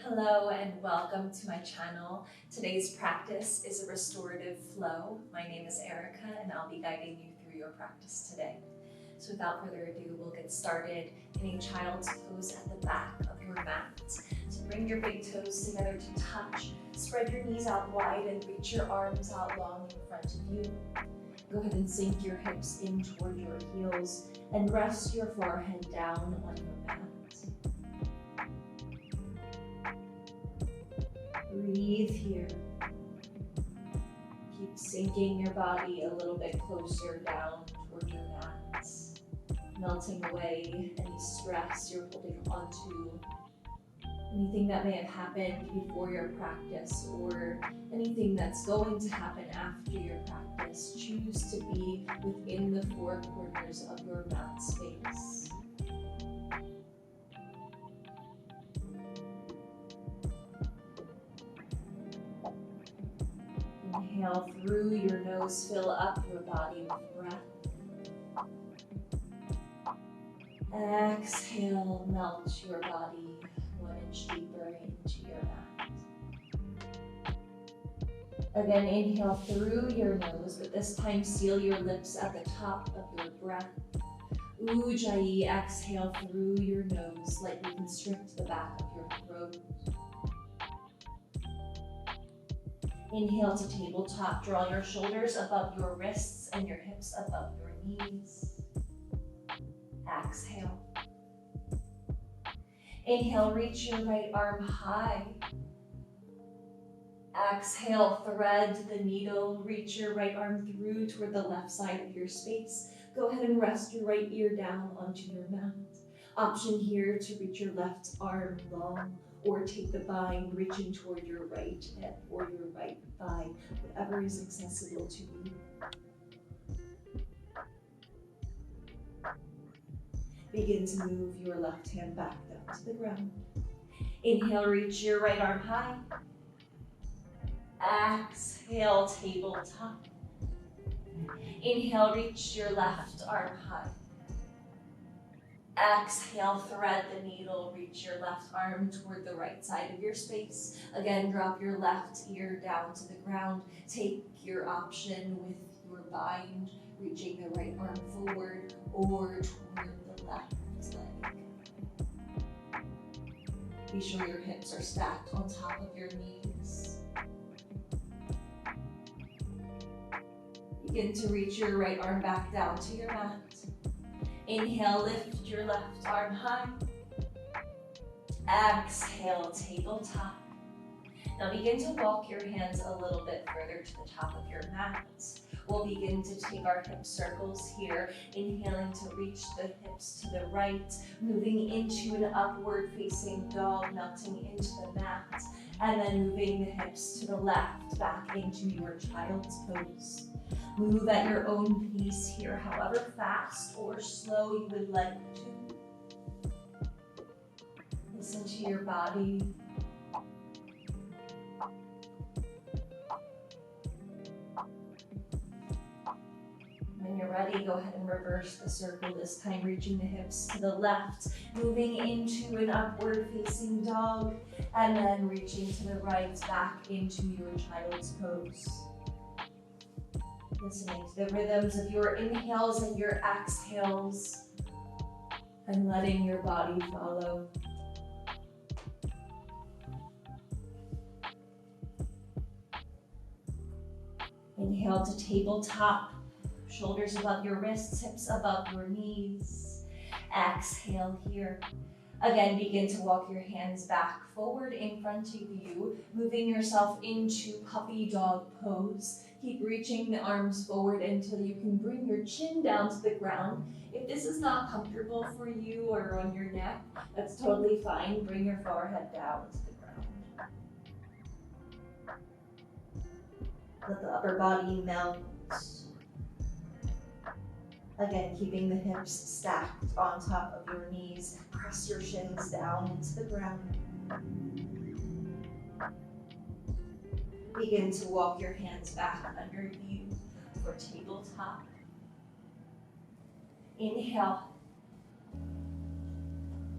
Hello and welcome to my channel. Today's practice is a restorative flow. My name is Erica and I'll be guiding you through your practice today. So without further ado, we'll get started in a child's pose at the back of your mat. So bring your big toes together to touch. Spread your knees out wide and reach your arms out long in front of you. Go ahead and sink your hips in toward your heels and rest your forehead down on your mat. Breathe here. Keep sinking your body a little bit closer down toward your mat, melting away any stress you're holding onto, anything that may have happened before your practice or anything that's going to happen after your practice. Choose to be within the four corners of your mat space. Inhale through your nose, fill up your body with breath. Exhale, melt your body 1 inch deeper into your mat. Again, inhale through your nose, but this time seal your lips at the top of your breath. Ujjayi, exhale through your nose, lightly constrict the back of your throat. Inhale to tabletop, draw your shoulders above your wrists and your hips above your knees. Exhale. Inhale, reach your right arm high. Exhale, thread the needle, reach your right arm through toward the left side of your space. Go ahead and rest your right ear down onto your mat. Option here to reach your left arm long, or take the bind reaching toward your right hip or your right thigh, whatever is accessible to you. Begin to move your left hand back down to the ground. Inhale, reach your right arm high. Exhale, tabletop. Inhale, reach your left arm high. Exhale, thread the needle, reach your left arm toward the right side of your space. Again, drop your left ear down to the ground. Take your option with your bind, reaching the right arm forward or toward the left leg. Be sure your hips are stacked on top of your knees. Begin to reach your right arm back down to your mat. Inhale, lift your left arm high. Exhale, tabletop. Now begin to walk your hands a little bit further to the top of your mat. We'll begin to take our hip circles here, inhaling to reach the hips to the right, moving into an upward facing dog, melting into the mat, and then moving the hips to the left, back into your child's pose. Move at your own pace here, however fast or slow you would like to. Listen to your body. When you're ready, go ahead and reverse the circle, this time reaching the hips to the left, moving into an upward facing dog, and then reaching to the right, back into your child's pose. Listening to the rhythms of your inhales and your exhales, and letting your body follow. Inhale to tabletop, shoulders above your wrists, hips above your knees. Exhale here. Again, begin to walk your hands back forward in front of you, moving yourself into puppy dog pose. Keep reaching the arms forward until you can bring your chin down to the ground. If this is not comfortable for you or on your neck, that's totally fine. Bring your forehead down to the ground. Let the upper body melt. Again, keeping the hips stacked on top of your knees. Press your shins down into the ground. Begin to walk your hands back under you for tabletop. Inhale.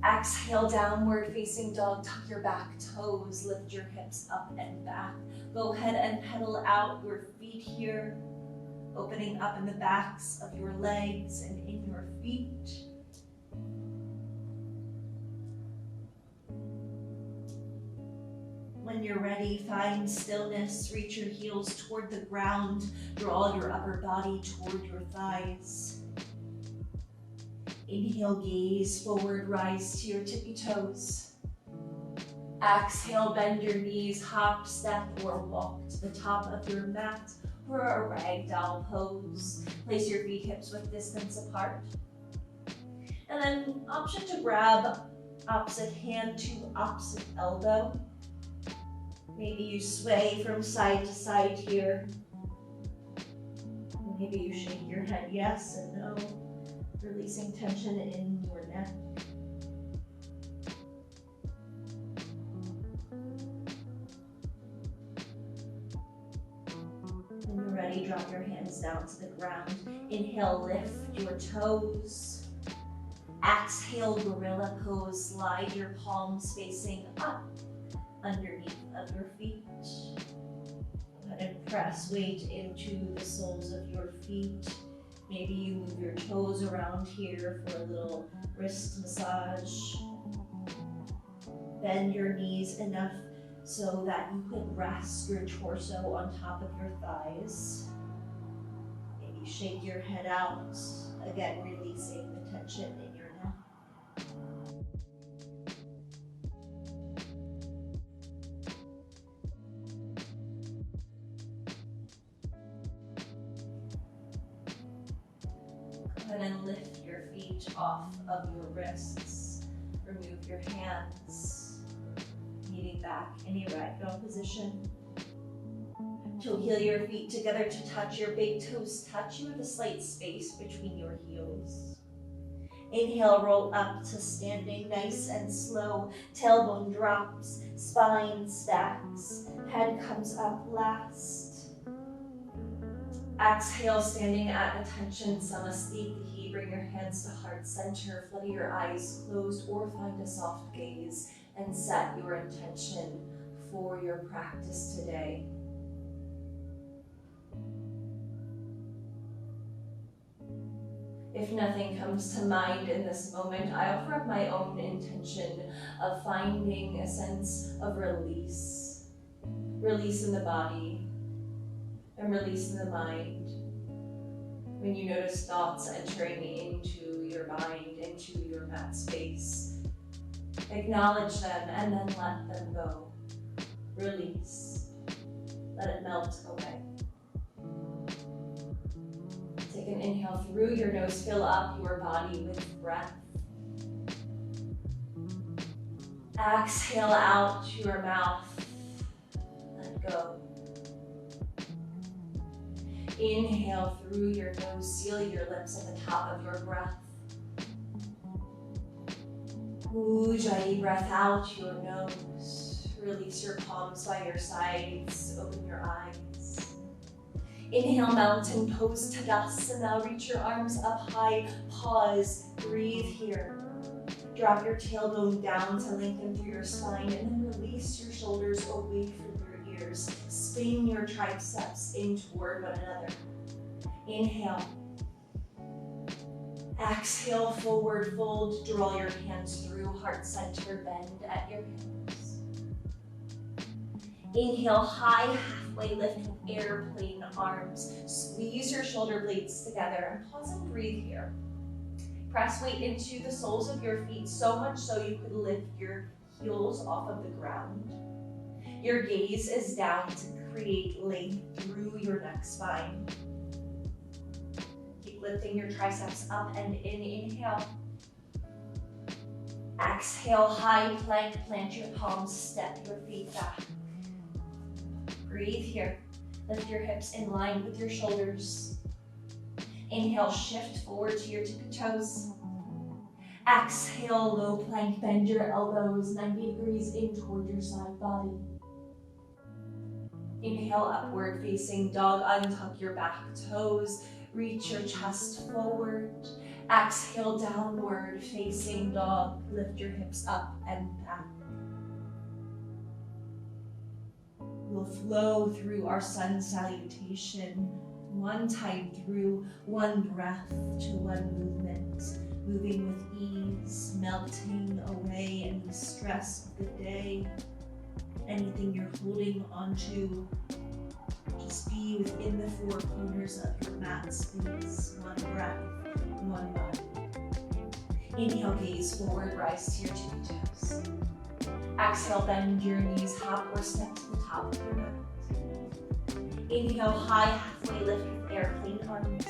Exhale, downward facing dog. Tuck your back toes, lift your hips up and back. Go ahead and pedal out your feet here, opening up in the backs of your legs and in your feet. When you're ready, find stillness, reach your heels toward the ground, draw your upper body toward your thighs. Inhale, gaze forward, rise to your tippy toes. Exhale, bend your knees, hop, step, or walk to the top of your mat for a ragdoll pose. Place your feet hips width distance apart. And then option to grab opposite hand to opposite elbow. Maybe you sway from side to side here. Maybe you shake your head yes and no, releasing tension in your neck. When you're ready, drop your hands down to the ground. Inhale, lift your toes. Exhale, gorilla pose. Slide your palms facing up underneath of your feet. Go ahead and press weight into the soles of your feet. Maybe you move your toes around here for a little wrist massage. Bend your knees enough so that you can rest your torso on top of your thighs. Maybe shake your head out, again releasing the tension in your neck. And then lift your feet off of your wrists. Remove your hands. Kneading back in a ragdoll position. To heel your feet together to touch. Your big toes touch. You have a slight space between your heels. Inhale, roll up to standing nice and slow. Tailbone drops, spine stacks. Head comes up last. Exhale, standing at attention, samasthiti. Bring your hands to heart center, flutter your eyes closed, or find a soft gaze and set your intention for your practice today. If nothing comes to mind in this moment, I offer up my own intention of finding a sense of release. Release in the body and release in the mind. When you notice thoughts entering into your mind, into your mat space, acknowledge them and then let them go. Release. Let it melt away. Take an inhale through your nose, fill up your body with breath. Exhale out to your mouth. Let go. Inhale through your nose, seal your lips at the top of your breath. Ujjayi, breath out your nose. Release your palms by your sides, open your eyes. Inhale, mountain pose, Tadasana. Reach your arms up high, pause, breathe here. Drop your tailbone down to lengthen through your spine and then release your shoulders away from your ears. Spin your triceps in toward one another. Inhale. Exhale, forward fold. Draw your hands through heart center, bend at your hips. Inhale, high halfway lift with airplane arms. Squeeze your shoulder blades together and pause and breathe here. Press weight into the soles of your feet so much so you could lift your heels off of the ground. Your gaze is down to create length through your neck spine. Keep lifting your triceps up and in. Inhale. Exhale, high plank, plant your palms, step your feet back. Breathe here. Lift your hips in line with your shoulders. Inhale, shift forward to your tippy toes. Exhale, low plank, bend your elbows 90 degrees in toward your side body. Inhale, upward facing dog, untuck your back toes, reach your chest forward. Exhale, downward facing dog. Lift your hips up and back. We'll flow through our sun salutation, one time through, one breath to one movement, moving with ease, melting away any stress of the day, anything you're holding onto. Just be within the four corners of your mat space, one breath, one body. Inhale, gaze forward, rise to your tippy toes. Exhale, bend your knees, hop or step to the top of your mat. Inhale, high, halfway lift with airplane arms.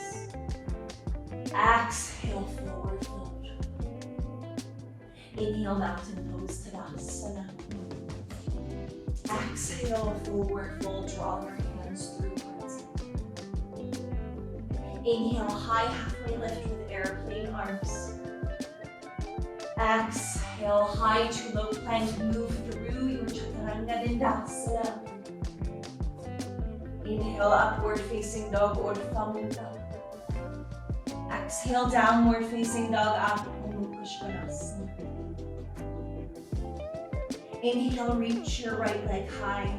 Exhale, forward fold. Inhale, mountain pose, Tadasana. Exhale, forward fold, draw your hands through towards it. Inhale, high, halfway lift with airplane arms. Exhale, high to low plank, move through your Chaturanga Dandasana. Inhale, upward facing dog or Urdhva. Exhale, downward facing dog, Adho Pushpanasana. Inhale, reach your right leg high.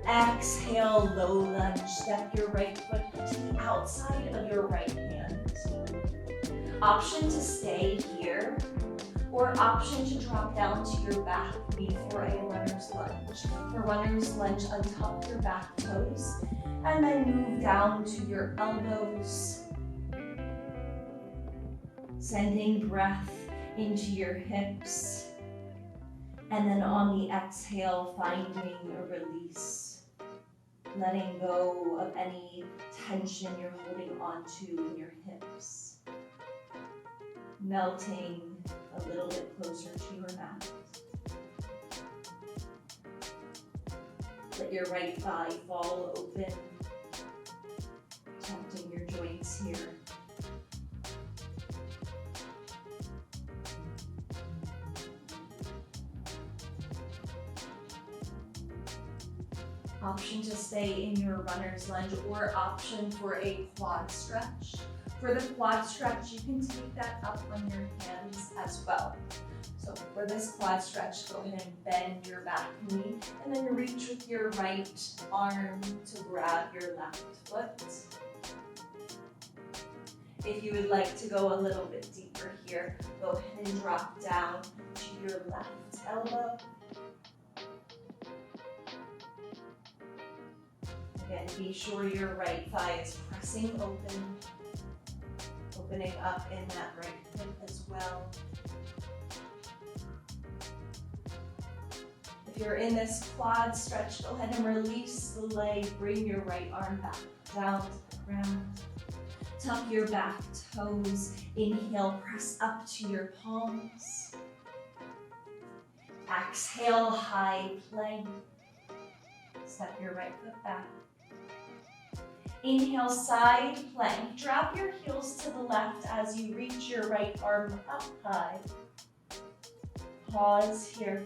Exhale, low lunge, step your right foot to the outside of your right hand. Option to stay here, or option to drop down to your back knee for a runner's lunge. For runner's lunge, untuck your back toes, and then move down to your elbows. Sending breath into your hips. And then on the exhale, finding a release. Letting go of any tension you're holding onto in your hips. Melting a little bit closer to your mat. Let your right thigh fall open, protecting your joints here. Option to stay in your runner's lunge or option for a quad stretch. For the quad stretch, you can take that up on your hands as well. So for this quad stretch, go ahead and bend your back knee and then reach with your right arm to grab your left foot. If you would like to go a little bit deeper here, go ahead and drop down to your left elbow. Again, be sure your right thigh is pressing open, opening up in that right hip as well. If you're in this quad stretch, go ahead and release the leg, bring your right arm back down to the ground. Tuck your back toes, inhale, press up to your palms. Exhale, high plank. Step your right foot back. Inhale, side plank. Drop your heels to the left as you reach your right arm up high. Pause here.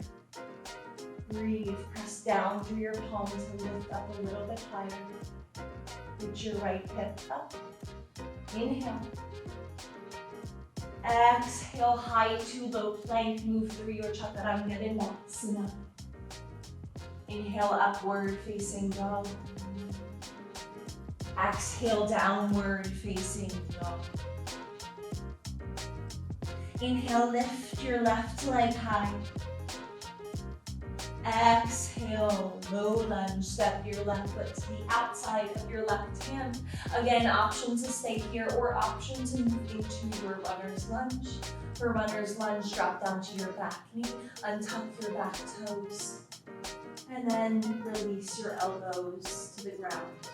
Breathe. Press down through your palms and lift up a little bit higher. Reach your right hip up. Inhale. Exhale, high to low plank. Move through your Chaturanga Dandasana. Inhale, upward facing dog. Exhale, downward facing dog. Inhale, lift your left leg high. Exhale, low lunge, step your left foot to the outside of your left hand. Again, option to stay here or option to move into your runner's lunge. For runner's lunge, drop down to your back knee, untuck your back toes, and then release your elbows to the ground.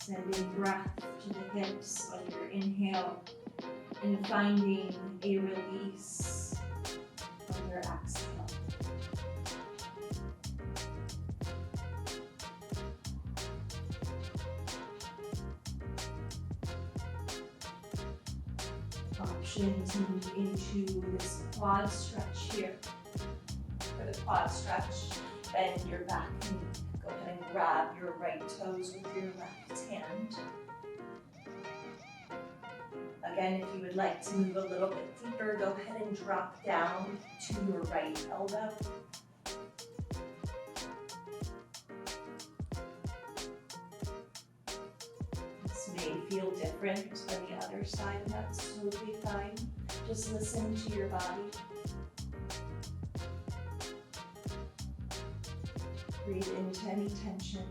Sending breath to the hips on your inhale and finding a release on your exhale. Option to move into this quad stretch here. For the quad stretch, bend your back knee. Go ahead and grab your right toes with your left hand. Again, if you would like to move a little bit deeper, go ahead and drop down to your right elbow. This may feel different on the other side, and that's totally fine. Just listen to your body. Breathe into any tension.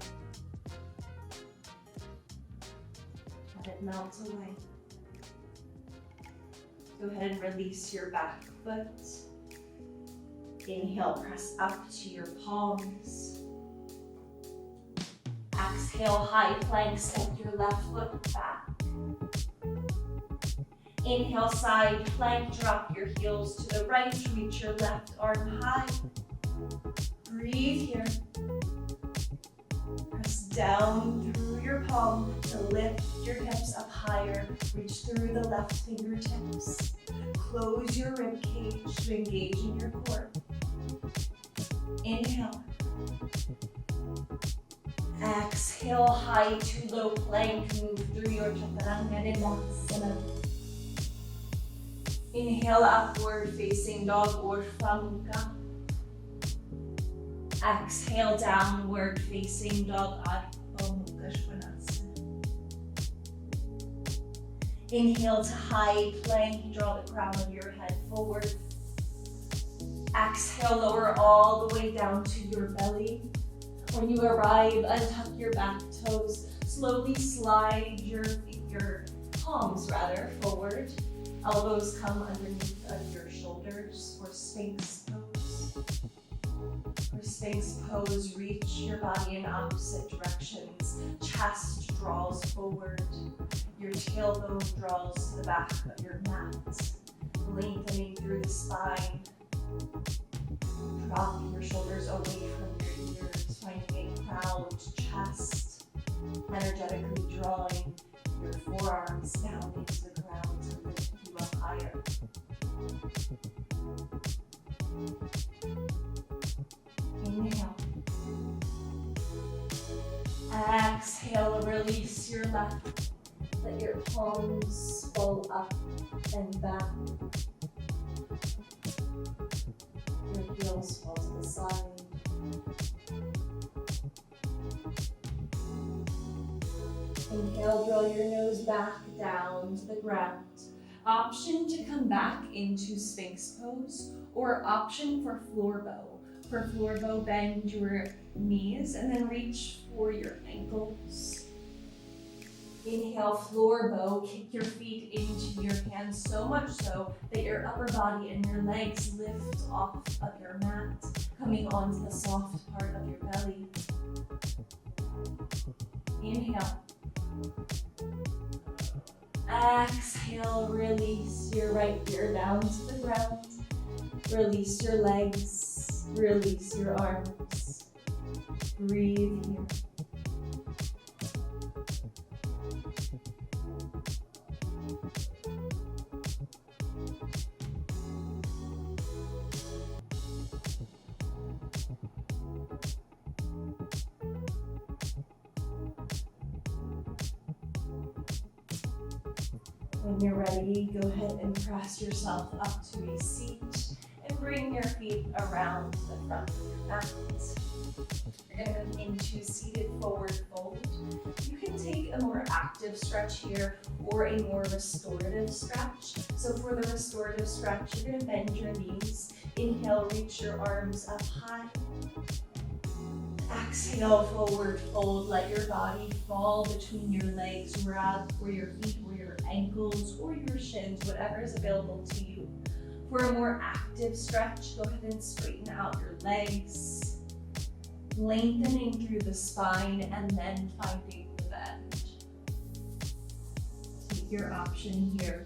Let it melt away. Go ahead and release your back foot. Inhale, press up to your palms. Exhale, high plank, step your left foot back. Inhale, side plank, drop your heels to the right, reach your left arm high. Breathe here. Press down through your palm to lift your hips up higher. Reach through the left fingertips. Close your rib cage to engage in your core. Inhale. Exhale, high to low plank. Move through your Chaturanga. Inhale, upward facing dog or Mukha. Exhale, downward facing dog, Ardha Mukha Svanasana. Inhale to high plank, draw the crown of your head forward. Exhale, lower all the way down to your belly. When you arrive, untuck your back toes. Slowly slide your palms forward. Elbows come underneath of your shoulders for Sphinx pose. For Sphinx pose, reach your body in opposite directions. Chest draws forward. Your tailbone draws to the back of your mat. Lengthening through the spine. Drop your shoulders away from your ears, finding a proud chest. Energetically drawing your forearms down into the ground to lift you up higher. Inhale. Exhale, release your left. Let your palms fall up and back. Your heels fall to the side. Inhale, draw your nose back down to the ground. Option to come back into Sphinx pose or option for floor bow. For floor bow, bend your knees and then reach for your ankles. Inhale, floor bow, kick your feet into your hands so much so that your upper body and your legs lift off of your mat, coming onto the soft part of your belly. Inhale. Exhale, release your right ear down to the ground. Release your legs, release your arms. Breathe here. When you're ready, go ahead and press yourself up to a seat and bring your feet around the front of your mat. You're going to move into seated forward fold. You can take a more active stretch here or a more restorative stretch. So for the restorative stretch, you're going to bend your knees. Inhale, reach your arms up high. Exhale, forward fold. Let your body fall between your legs. Grab for your feet or your ankles or your shins, whatever is available to you. For a more active stretch, go ahead and straighten out your legs, lengthening through the spine and then finding the bend. Take your option here.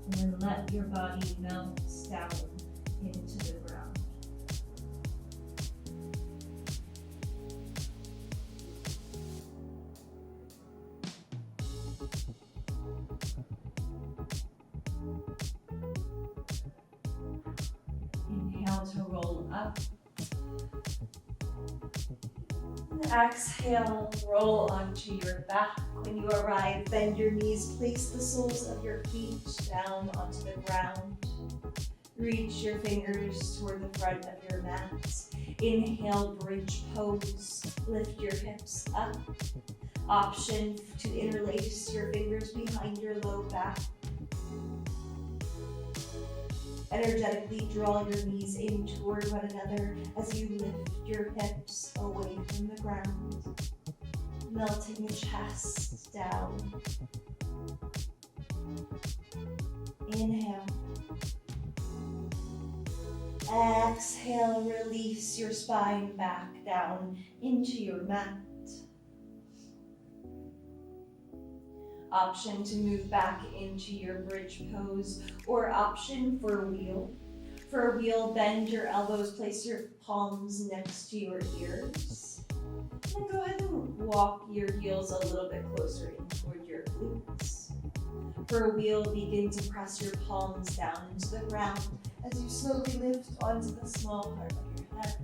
And then let your body melt down into the ground. Inhale to roll up. Exhale, roll onto your back. When you arrive, bend your knees, place the soles of your feet down onto the ground. Reach your fingers toward the front of your mat. Inhale, bridge pose. Lift your hips up. Option to interlace your fingers behind your low back. Energetically draw your knees in toward one another as you lift your hips away from the ground, melting the chest down. Inhale. Exhale, release your spine back down into your mat. Option to move back into your bridge pose, or option for a wheel. For a wheel, bend your elbows, place your palms next to your ears. And go ahead and walk your heels a little bit closer in toward your glutes. For a wheel, begin to press your palms down into the ground as you slowly lift onto the small part of your head.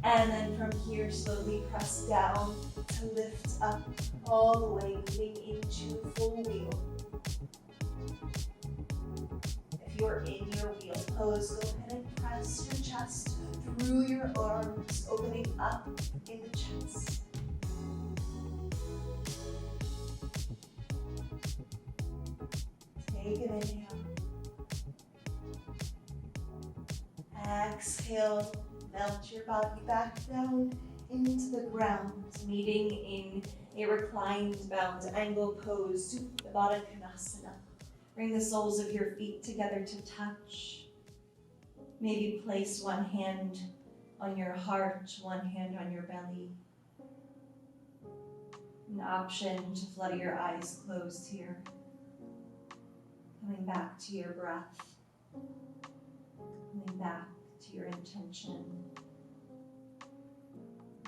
And then from here, slowly press down to lift up all the way, moving into full wheel. If you're in your wheel pose, go ahead and press your chest through your arms, opening up in the chest. Take an inhale. Exhale, melt your body back down into the ground, meeting in a reclined bound angle pose, Supta Baddha Konasana. Bring the soles of your feet together to touch. Maybe place one hand on your heart, one hand on your belly. An option to flutter your eyes closed here. Coming back to your breath. Coming back to your intention.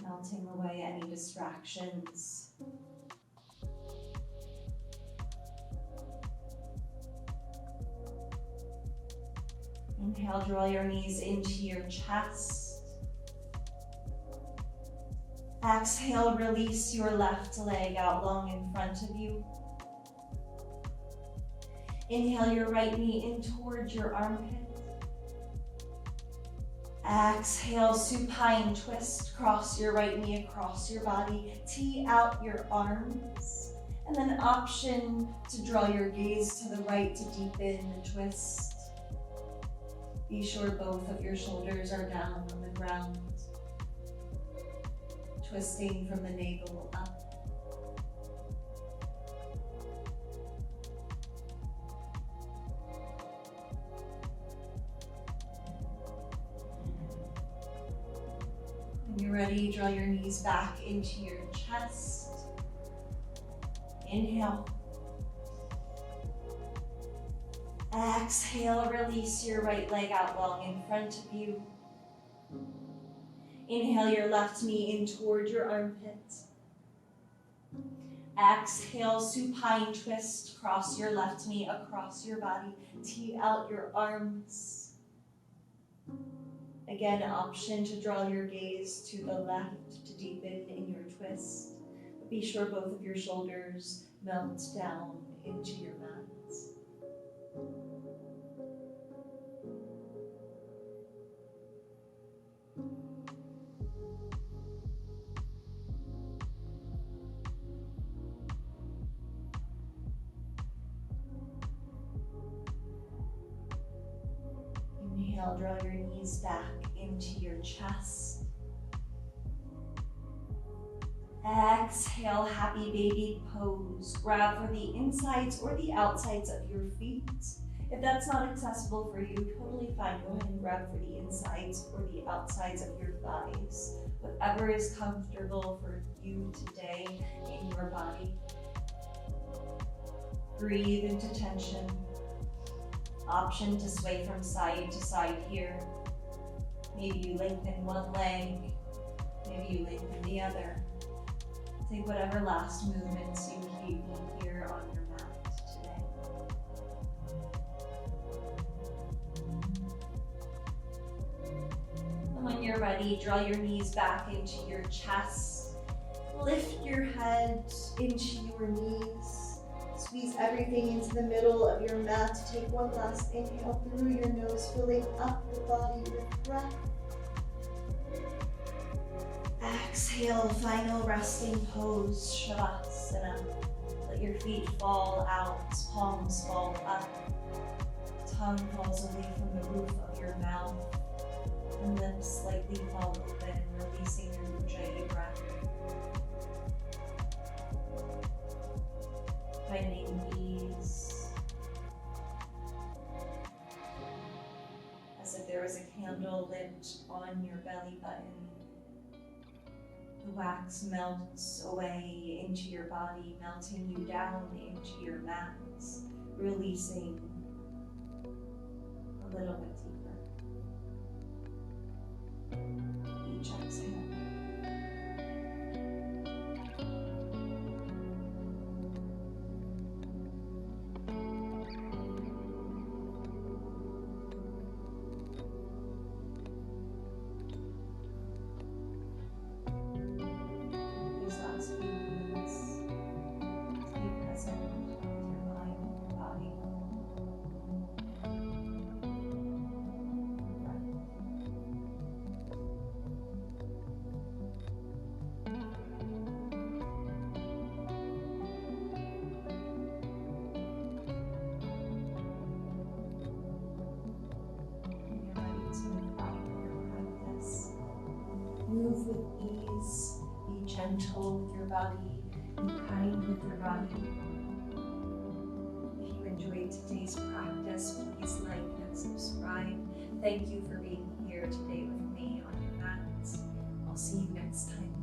Melting away any distractions. Inhale, draw your knees into your chest. Exhale, release your left leg out long in front of you. Inhale your right knee in towards your armpit. Exhale, supine twist. Cross your right knee across your body. Tee out your arms. And then option to draw your gaze to the right to deepen the twist. Be sure both of your shoulders are down on the ground. Twisting from the navel up. When you're ready, draw your knees back into your chest. Inhale. Exhale, release your right leg out long in front of you. Inhale your left knee in toward your armpit. Exhale, supine twist. Cross your left knee across your body. Tee out your arms. Again, option to draw your gaze to the left to deepen in your twist. But be sure both of your shoulders melt down into your mat. Inhale, draw your knees back into your chest. Exhale, happy baby pose. Grab for the insides or the outsides of your feet. If that's not accessible for you, totally fine. Go ahead and grab for the insides or the outsides of your thighs. Whatever is comfortable for you today in your body. Breathe into tension. Option to sway from side to side here. Maybe you lengthen one leg, maybe you lengthen the other. Take whatever last movements you keep here on your mat today. And when you're ready, draw your knees back into your chest. Lift your head into your knees. Squeeze everything into the middle of your mat. Take one last inhale through your nose, filling up the body with breath. Exhale, final resting pose, Shavasana. Let your feet fall out, palms fall up. Tongue falls away from the roof of your mouth. And lips slightly fall open, releasing your Ujjayi breath. Finding ease. As if there was a candle lit on your belly button. The wax melts away into your body, melting you down into your mat, releasing a little bit deeper. Each exhale. Move with ease, be gentle with your body, be kind with your body. If you enjoyed today's practice, please like and subscribe. Thank you for being here today with me on your mat. I'll see you next time.